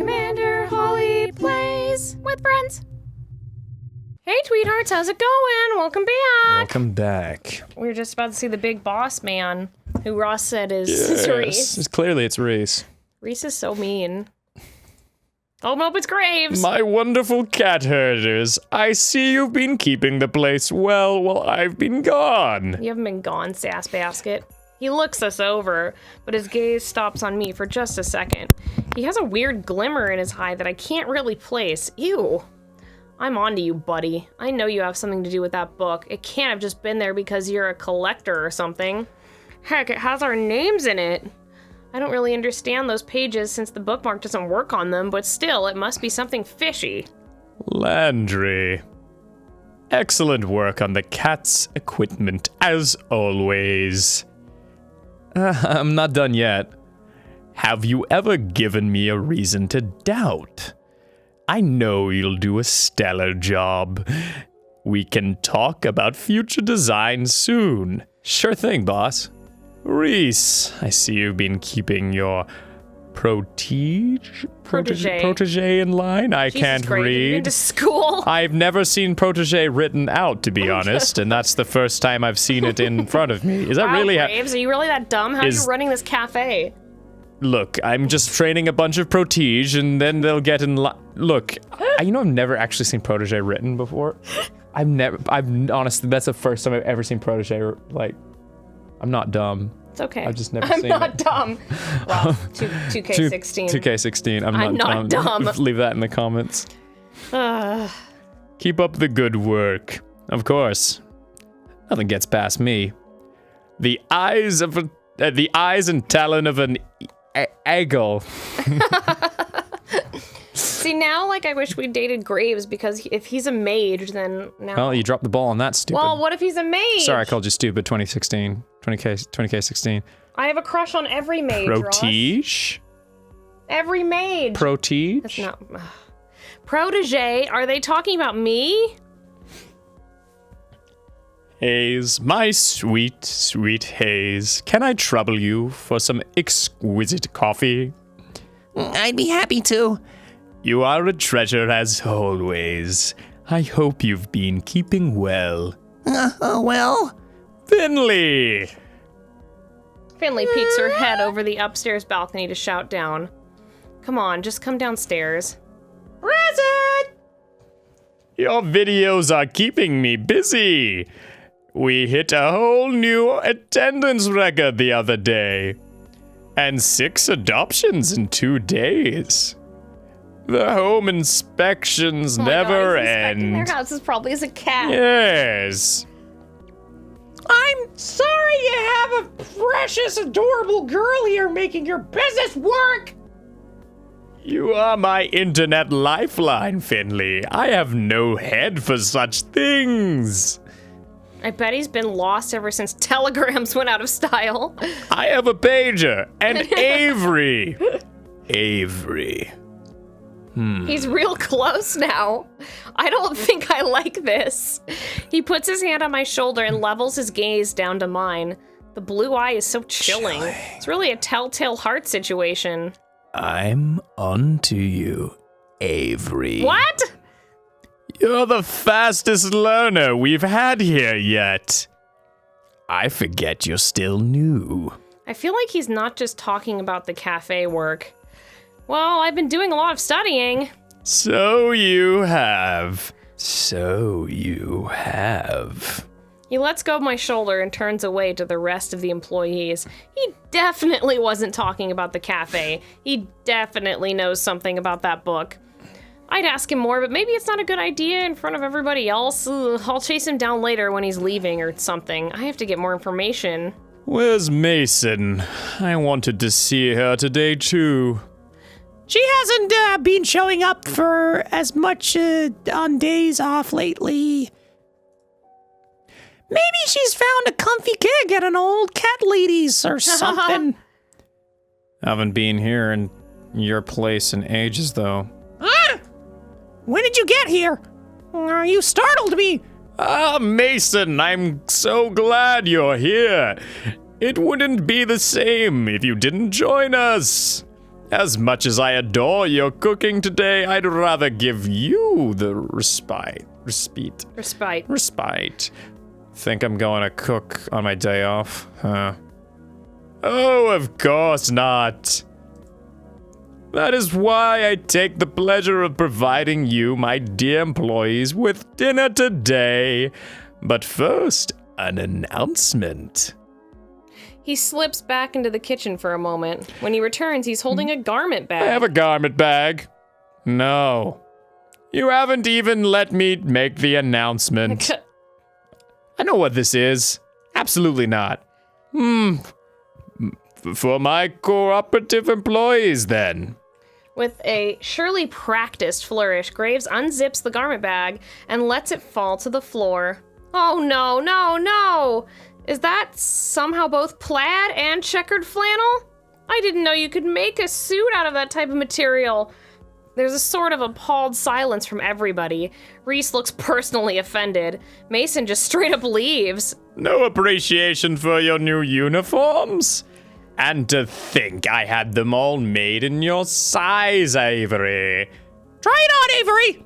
Commander Holly plays with friends. Hey, Tweethearts, how's it going? Welcome back. Welcome back. We were just about to see the big boss man, who Ross said is Reese. Clearly it's Reese. Reese is so mean. Oh, nope, it's Graves. My wonderful cat herders, I see you've been keeping the place well while I've been gone. You haven't been gone, Sass Basket. He looks us over, but his gaze stops on me for just a second. He has a weird glimmer in his eye that I can't really place. Ew. I'm onto you, buddy. I know you have something to do with that book. It can't have just been there because you're a collector or something. Heck, it has our names in it. I don't really understand those pages since the bookmark doesn't work on them, but still, it must be something fishy. Landry. Excellent work on the cat's equipment, as always. I'm not done yet. Have you ever given me a reason to doubt? I know you'll do a stellar job. We can talk about future designs soon. Sure thing, boss. Reese, I see you've been keeping your protege in line. I Jesus can't Christ, read. Have you been to school? I've never seen protege written out, to be honest, and that's the first time I've seen it in front of me. Is that really Graves, are you really that dumb? How are you running this cafe? Look, I'm just training a bunch of protege, and then they'll get in Look, I've never actually seen protege written before. I've honestly, that's the first time I've ever seen protege, like, I'm not dumb. It's okay. I've just never seen it. I'm not dumb. Well, 2K16. 2K16, I'm not dumb. Leave that in the comments. Keep up the good work. Of course. Nothing gets past me. The eyes and talon of an eagle. See, now, like, I wish we dated Graves, because if he's a mage, then now... Well, you dropped the ball on that, stupid. Well, what if he's a mage? Sorry, I called you stupid, 20K16. I have a crush on every mage, Protege? Ross. Every mage. Protege? That's not... Protege? Are they talking about me? Hayes, my sweet, sweet Hayes. Can I trouble you for some exquisite coffee? I'd be happy to. You are a treasure as always. I hope you've been keeping well. Well? Finley! Finley peeks her head over the upstairs balcony to shout down. Come on, just come downstairs. Present! Your videos are keeping me busy. We hit a whole new attendance record the other day. And 6 adoptions in 2 days. The home inspections never end. Their house is probably as a cat. Yes. I'm sorry you have a precious, adorable girl here making your business work. You are my internet lifeline, Finley. I have no head for such things. I bet he's been lost ever since telegrams went out of style. I have a pager and Avery. Avery. He's real close now. I don't think I like this. He puts his hand on my shoulder and levels his gaze down to mine. The blue eye is so chilling. It's really a telltale heart situation. I'm onto you, Avery. What? You're the fastest learner we've had here yet. I forget you're still new. I feel like he's not just talking about the cafe work. Well, I've been doing a lot of studying. So you have. So you have. He lets go of my shoulder and turns away to the rest of the employees. He definitely wasn't talking about the cafe. He definitely knows something about that book. I'd ask him more, but maybe it's not a good idea in front of everybody else. I'll chase him down later when he's leaving or something. I have to get more information. Where's Mason? I wanted to see her today too. She hasn't been showing up for as much on days off lately. Maybe she's found a comfy gig at an old cat lady's or something. Haven't been here in your place in ages, though. When did you get here? You startled me. Ah, Mason, I'm so glad you're here. It wouldn't be the same if you didn't join us. As much as I adore your cooking today, I'd rather give you the respite. Think I'm going to cook on my day off, huh? Oh, of course not. That is why I take the pleasure of providing you, my dear employees, with dinner today. But first, an announcement. He slips back into the kitchen for a moment. When he returns, he's holding a garment bag. I have a garment bag. No. You haven't even let me make the announcement. I know what this is. Absolutely not. For my cooperative employees, then. With a surely practiced flourish, Graves unzips the garment bag and lets it fall to the floor. Oh no, no, no! Is that somehow both plaid and checkered flannel? I didn't know you could make a suit out of that type of material. There's a sort of appalled silence from everybody. Reese looks personally offended. Mason just straight up leaves. No appreciation for your new uniforms? And to think I had them all made in your size, Avery. Try it on, Avery!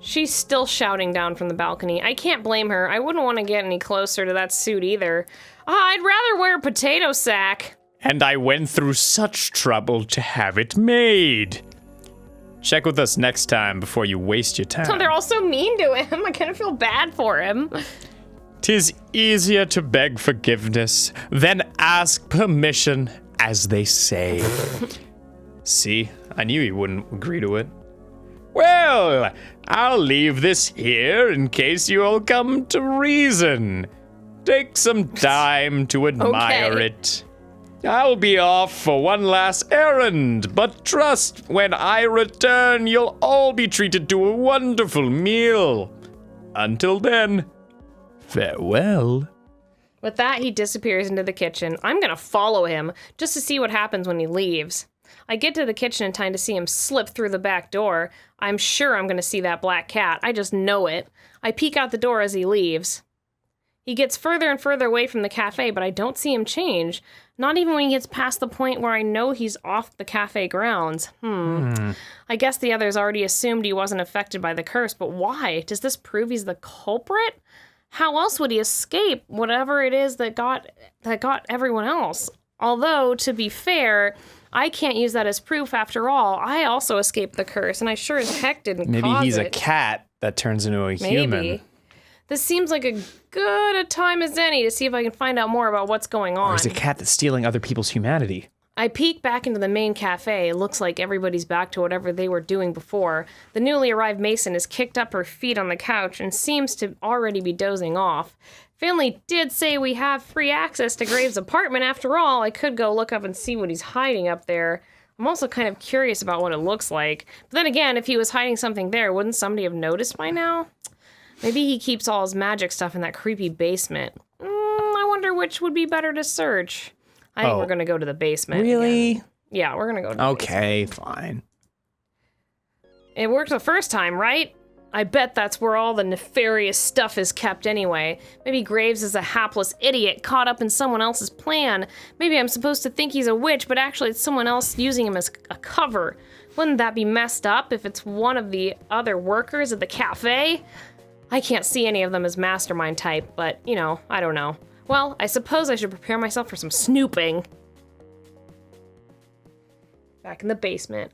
She's still shouting down from the balcony. I can't blame her. I wouldn't want to get any closer to that suit either. I'd rather wear a potato sack. And I went through such trouble to have it made. Check with us next time before you waste your time. Oh, they're all so mean to him. I kind of feel bad for him. 'Tis easier to beg forgiveness than ask permission, as they say. See, I knew you wouldn't agree to it. Well, I'll leave this here in case you all come to reason. Take some time to admire it. I'll be off for one last errand, but trust, when I return, you'll all be treated to a wonderful meal. Until then, farewell. With that, he disappears into the kitchen. I'm gonna follow him just to see what happens when he leaves. I get to the kitchen in time to see him slip through the back door. I'm sure I'm gonna see that black cat. I just know it. I peek out the door as he leaves. He gets further and further away from the cafe, but I don't see him change. Not even when he gets past the point where I know he's off the cafe grounds. I guess the others already assumed he wasn't affected by the curse, but why? Does this prove he's the culprit? How else would he escape whatever it is that got everyone else? Although, to be fair, I can't use that as proof after all. I also escaped the curse, and I sure as heck didn't cause it. Maybe he's a cat that turns into a human. This seems like a good a time as any to see if I can find out more about what's going on. Or he's a cat that's stealing other people's humanity. I peek back into the main cafe. It looks like everybody's back to whatever they were doing before. The newly arrived Mason has kicked up her feet on the couch and seems to already be dozing off. Finley did say we have free access to Graves' apartment after all. I could go look up and see what he's hiding up there. I'm also kind of curious about what it looks like. But then again, if he was hiding something there, wouldn't somebody have noticed by now? Maybe he keeps all his magic stuff in that creepy basement. I wonder which would be better to search. I think we're going to go to the basement. Really? Again. Yeah, we're going to go to the basement. Okay, fine. It worked the first time, right? I bet that's where all the nefarious stuff is kept anyway. Maybe Graves is a hapless idiot caught up in someone else's plan. Maybe I'm supposed to think he's a witch, but actually it's someone else using him as a cover. Wouldn't that be messed up if it's one of the other workers at the cafe? I can't see any of them as mastermind type, but, you know, I don't know. Well, I suppose I should prepare myself for some snooping. Back in the basement.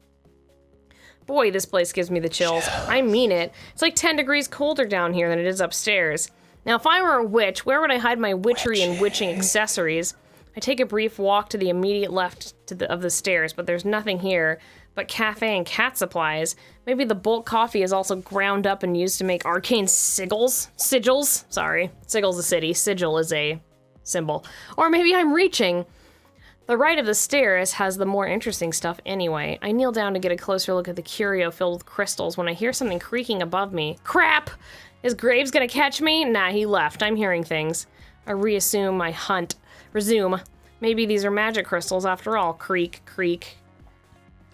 Boy, this place gives me the chills. I mean it. It's like 10 degrees colder down here than it is upstairs. Now, if I were a witch, where would I hide my witchery and witching accessories? I take a brief walk to the immediate left of the stairs, but there's nothing here but cafe and cat supplies. Maybe the bulk coffee is also ground up and used to make arcane sigils? Sigils? Sorry. Sigil's a city. Sigil is a symbol. Or maybe I'm reaching. The right of the stairs has the more interesting stuff anyway. I kneel down to get a closer look at the curio filled with crystals when I hear something creaking above me. Crap! Is Graves gonna catch me? Nah, he left. I'm hearing things. I resume my hunt. Resume. Maybe these are magic crystals after all. Creak, creak.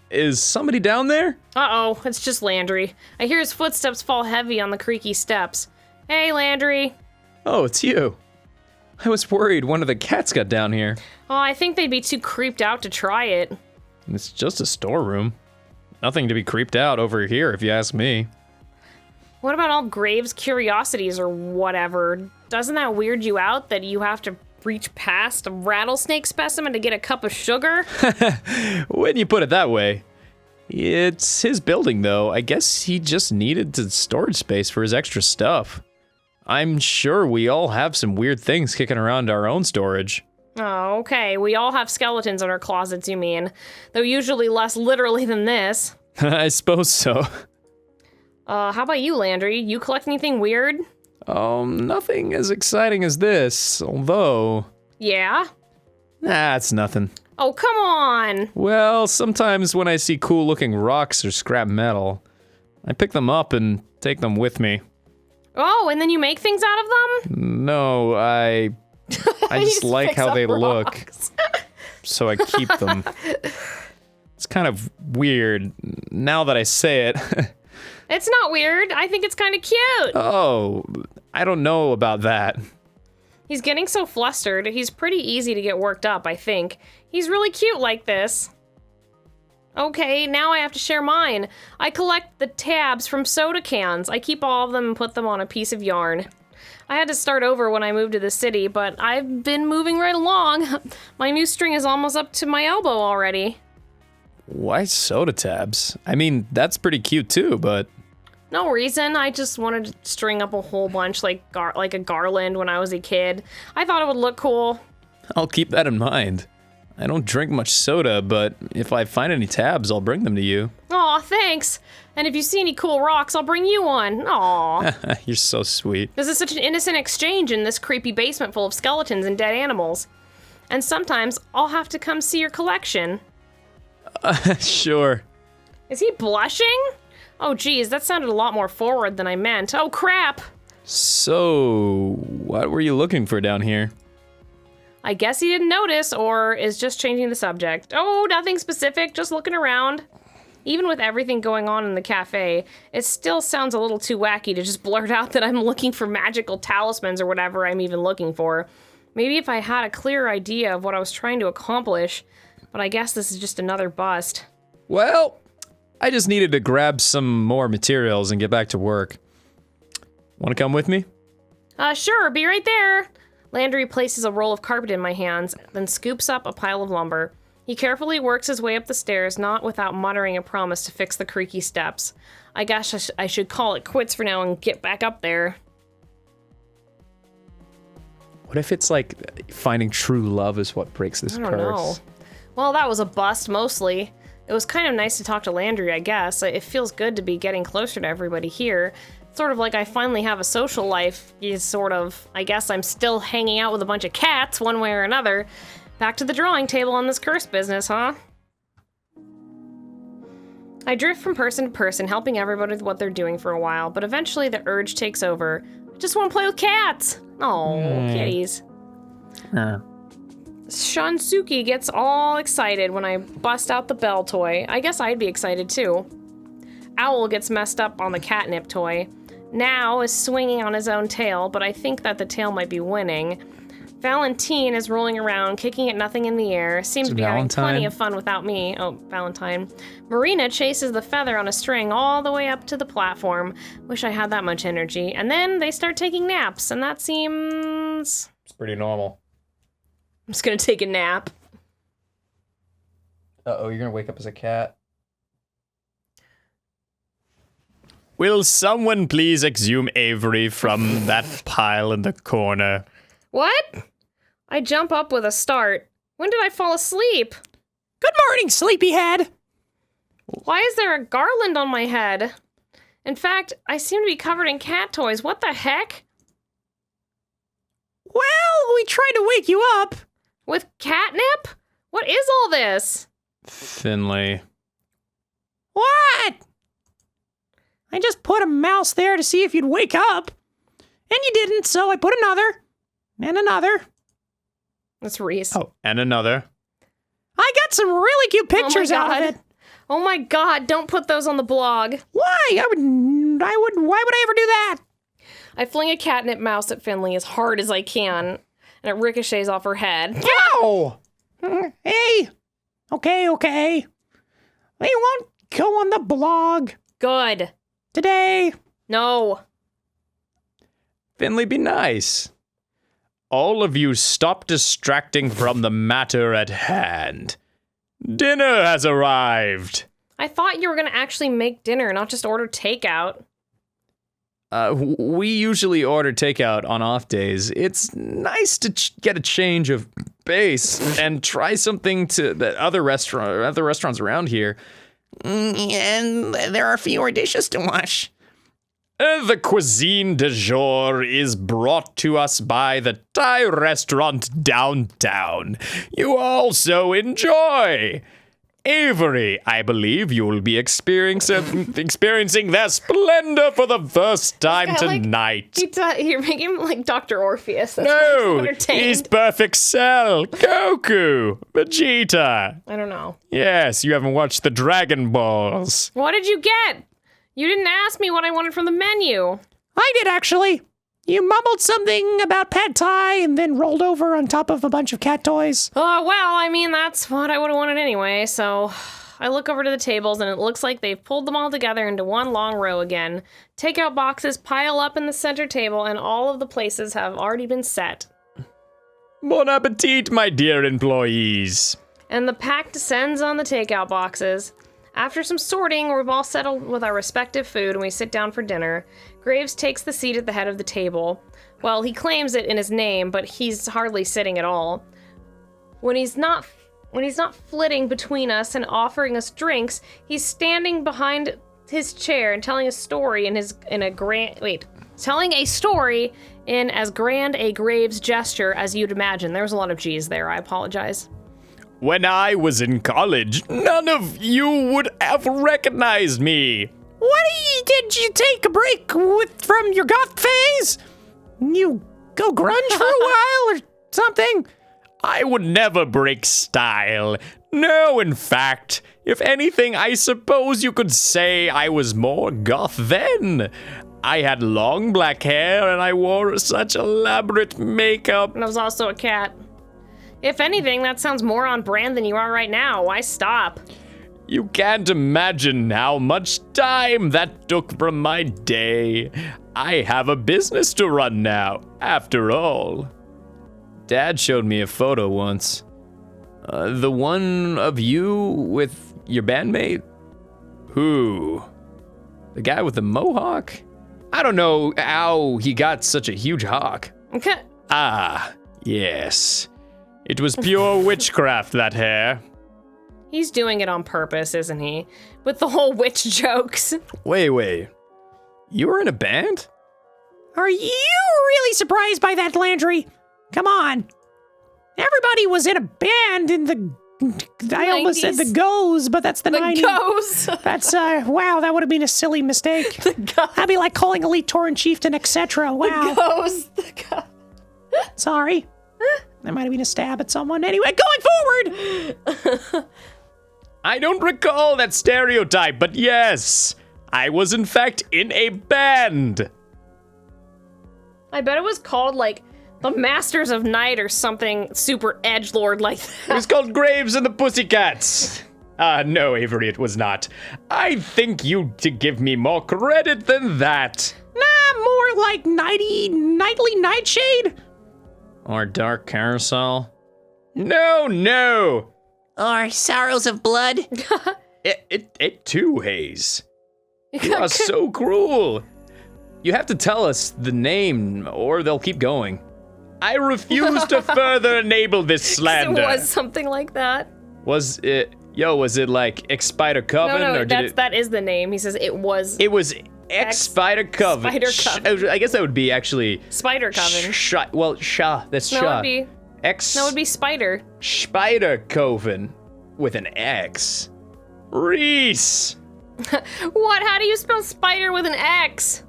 Is somebody down there? Uh-oh, it's just Landry. I hear his footsteps fall heavy on the creaky steps. Hey, Landry. Oh, it's you. I was worried one of the cats got down here. Oh, I think they'd be too creeped out to try it. It's just a storeroom. Nothing to be creeped out over here, if you ask me. What about all Graves' curiosities or whatever? Doesn't that weird you out that you have to reach past a rattlesnake specimen to get a cup of sugar? When you put it that way. It's his building, though. I guess he just needed the storage space for his extra stuff. I'm sure we all have some weird things kicking around our own storage. Oh, okay. We all have skeletons in our closets, you mean. Though usually less literally than this. I suppose so. How about you, Landry? You collect anything weird? Nothing as exciting as this, although... Yeah? Nah, it's nothing. Oh, come on! Well, sometimes when I see cool-looking rocks or scrap metal, I pick them up and take them with me. Oh, and then you make things out of them? No, I just like how they look, rocks. so I keep them. It's kind of weird, now that I say it. It's not weird. I think it's kind of cute. Oh, I don't know about that. He's getting so flustered. He's pretty easy to get worked up, I think. He's really cute like this. Okay, now I have to share mine. I collect the tabs from soda cans. I keep all of them and put them on a piece of yarn. I had to start over when I moved to the city, but I've been moving right along. My new string is almost up to my elbow already. Why soda tabs? I mean, that's pretty cute too, but... No reason. I just wanted to string up a whole bunch like a garland when I was a kid. I thought it would look cool. I'll keep that in mind. I don't drink much soda, but if I find any tabs, I'll bring them to you. Aw, thanks. And if you see any cool rocks, I'll bring you one. Aw. You're so sweet. This is such an innocent exchange in this creepy basement full of skeletons and dead animals. And sometimes I'll have to come see your collection. Sure. Is he blushing? Oh geez, that sounded a lot more forward than I meant. Oh crap! So, what were you looking for down here? I guess he didn't notice, or is just changing the subject. Oh, nothing specific, just looking around. Even with everything going on in the cafe, it still sounds a little too wacky to just blurt out that I'm looking for magical talismans or whatever I'm even looking for. Maybe if I had a clearer idea of what I was trying to accomplish, but I guess this is just another bust. Well, I just needed to grab some more materials and get back to work. Want to come with me? Sure, be right there. Landry places a roll of carpet in my hands, then scoops up a pile of lumber. He carefully works his way up the stairs, not without muttering a promise to fix the creaky steps. I guess I should call it quits for now and get back up there. What if it's like finding true love is what breaks this curse? I don't know. Well, that was a bust, mostly. It was kind of nice to talk to Landry, I guess. It feels good to be getting closer to everybody here. It's sort of like I finally have a social life. Is sort of, I guess I'm still hanging out with a bunch of cats, one way or another. Back to the drawing table on this curse business, huh? I drift from person to person, helping everybody with what they're doing for a while, but eventually the urge takes over. I just want to play with cats! Oh, kitties. Shansuki gets all excited when I bust out the bell toy. I guess I'd be excited too. Owl gets messed up on the catnip toy. Now is swinging on his own tail, but I think that the tail might be winning. Valentine is rolling around, kicking at nothing in the air. Seems to be having plenty of fun without me. Oh, Valentine. Marina chases the feather on a string all the way up to the platform. Wish I had that much energy. And then they start taking naps, and that seems... It's pretty normal. I'm just gonna take a nap. Uh-oh, you're gonna wake up as a cat. Will someone please exhume Avery from that pile in the corner? What? I jump up with a start. When did I fall asleep? Good morning, sleepyhead. Why is there a garland on my head? In fact, I seem to be covered in cat toys. What the heck? Well, we tried to wake you up. With catnip? What is all this? Finley. What? I just put a mouse there to see if you'd wake up. And you didn't, so I put another. And another. That's Reese. Oh, and another. I got some really cute pictures out of it. Oh my god, don't put those on the blog. Why? Why would I ever do that? I fling a catnip mouse at Finley as hard as I can, and it ricochets off her head. Ow! Hey! Okay. They won't go on the blog Good. today. No. Finley, be nice. All of you stop distracting from the matter at hand. Dinner has arrived. I thought you were going to actually make dinner, not just order takeout. We usually order takeout on off days. It's nice to get a change of pace and try something that other restaurants around here. And there are fewer dishes to wash. The cuisine du jour is brought to us by the Thai restaurant downtown. You also enjoy. Avery, I believe you will be experiencing their splendor for the first time tonight. You're making him like Dr. Orpheus. That's No, he's perfect Cell, Goku, Vegeta. I don't know. Yes, you haven't watched the Dragon Balls. What did you get? You didn't ask me what I wanted from the menu. I did, actually. You mumbled something about pad thai and then rolled over on top of a bunch of cat toys. Well, I mean, that's what I would have wanted anyway, so I look over to the tables and it looks like they've pulled them all together into one long row again. Takeout boxes pile up in the center table and all of the places have already been set. Bon appetit, my dear employees. And the pack descends on the takeout boxes. After some sorting, we've all settled with our respective food and we sit down for dinner. Graves takes the seat at the head of the table. Well, he claims it in his name, but he's hardly sitting at all. When he's not flitting between us and offering us drinks, he's standing behind his chair and telling a story in as grand a Graves gesture as you'd imagine. There was a lot of G's there. I apologize. When I was in college, none of you would have recognized me. Did you take a break from your goth phase? You go grunge for a while or something? I would never break style. No, in fact, if anything, I suppose you could say I was more goth then. I had long black hair and I wore such elaborate makeup. And I was also a cat. If anything, that sounds more on brand than you are right now. Why stop? You can't imagine how much time that took from my day. I have a business to run now, after all. Dad showed me a photo once. The one of you with your bandmate? Who? The guy with the mohawk? I don't know how he got such a huge hawk. Okay. Ah, yes. It was pure witchcraft, that hair. He's doing it on purpose, isn't he? With the whole witch jokes. Wait. You were in a band? Are you really surprised by that, Landry? Come on. Everybody was in a band in the... I almost said the Goes, but that's the 90s. The Goes. That's, wow, that would have been a silly mistake. The Goes. That'd be like calling Elite Torrent Chieftain, etc. Wow. The Goes. The Goes. Sorry. That might have been a stab at someone. Anyway, going forward! I don't recall that stereotype, but yes, I was in fact in a band. I bet it was called, like, the Masters of Night or something super edgelord like that. It was called Graves and the Pussycats. No, Avery, it was not. I think you to give me more credit than that. Nah, more like Nightly Nightshade? Or Dark Carousel? No. Or Sorrows of Blood? It too, Hayes. You are so cruel. You have to tell us the name, or they'll keep going. I refuse to further enable this slander. It was something like that. Was it like X-Spider Coven? No, or that is the name. He says it was. It was X-Spider Coven. Spider Coven. I guess that would be actually... Spider Coven. That's No, Sha. it would be... No, it would be Spider. Spider Coven with an X. Reese. What? How do you spell spider with an X?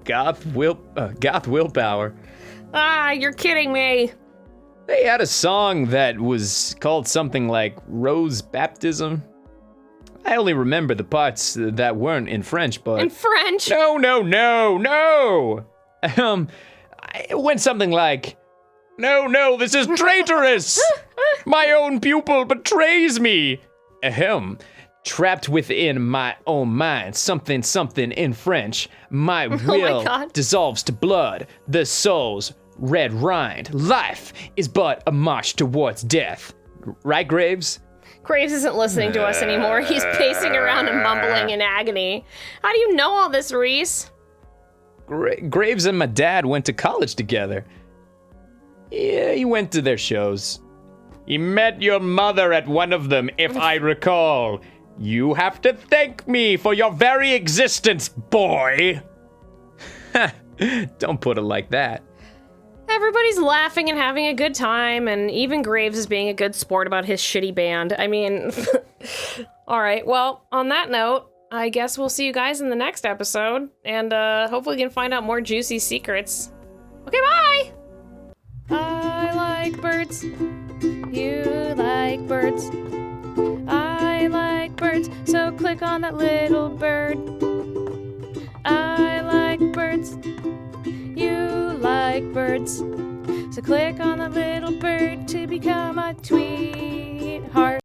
Goth Willpower. Ah, you're kidding me. They had a song that was called something like Rose Baptism. I only remember the parts that weren't in French, but... In French? No! It went something like... No, this is traitorous! My own pupil betrays me! Ahem. Trapped within my own mind, something in French. My will God. dissolves to blood, the soul's red rind. Life is but a march towards death. Right, Graves? Graves isn't listening to us anymore. He's pacing around and mumbling in agony. How do you know all this, Reese? Graves and my dad went to college together. Yeah, he went to their shows. He met your mother at one of them, if I recall. You have to thank me for your very existence, boy. Don't put it like that. Everybody's laughing and having a good time, and even Graves is being a good sport about his shitty band. I mean, all right, well, on that note, I guess we'll see you guys in the next episode, and hopefully we can find out more juicy secrets. Okay, bye! I like birds. You like birds. I like birds, so click on that little bird. I like birds. You like birds, so click on that little bird to become a tweetheart.